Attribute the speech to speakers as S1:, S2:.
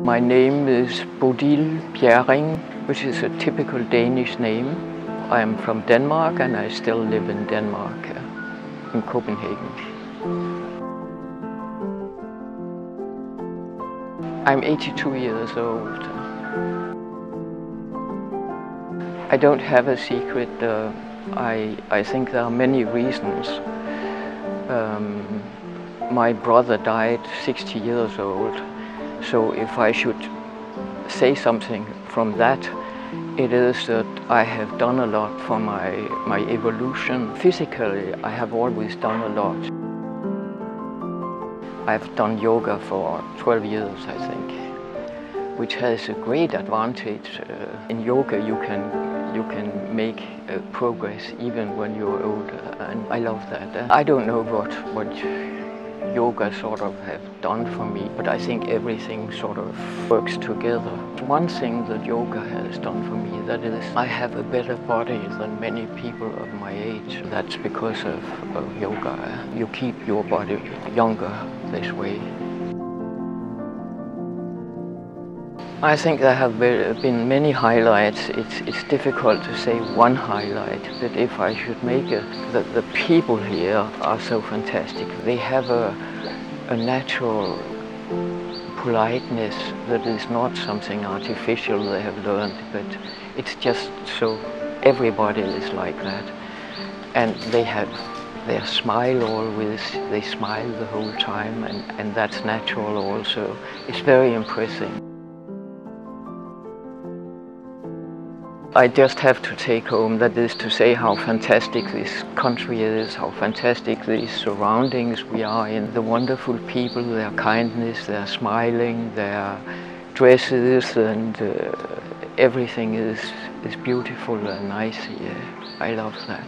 S1: My name is Bodil Bjerring, which is a typical Danish name. I am from Denmark and I still live in Denmark, in Copenhagen. I'm 82 years old. I don't have a secret. I think there are many reasons. My brother died 60 years old, so if I should say something from that, it is that I have done a lot for my evolution. Physically, I have always done a lot. I've done yoga for 12 years, I think, which has a great advantage. In yoga, you can make progress even when you're older, and I love that. I don't know what yoga sort of have done for me, but I think everything sort of works together. One thing that yoga has done for me, that is, I have a better body than many people of my age. That's because of yoga. You keep your body younger this way. I think there have been many highlights. It's difficult to say one highlight, but if I should make it, the people here are so fantastic. They have a natural politeness that is not something artificial they have learned, but it's just so everybody is like that. And they have their smile always, they smile the whole time, and that's natural also. It's very impressive. I just have to take home, that is to say, how fantastic this country is, how fantastic these surroundings we are in, the wonderful people, their kindness, their smiling, their dresses, and everything is beautiful and nice here. I love that.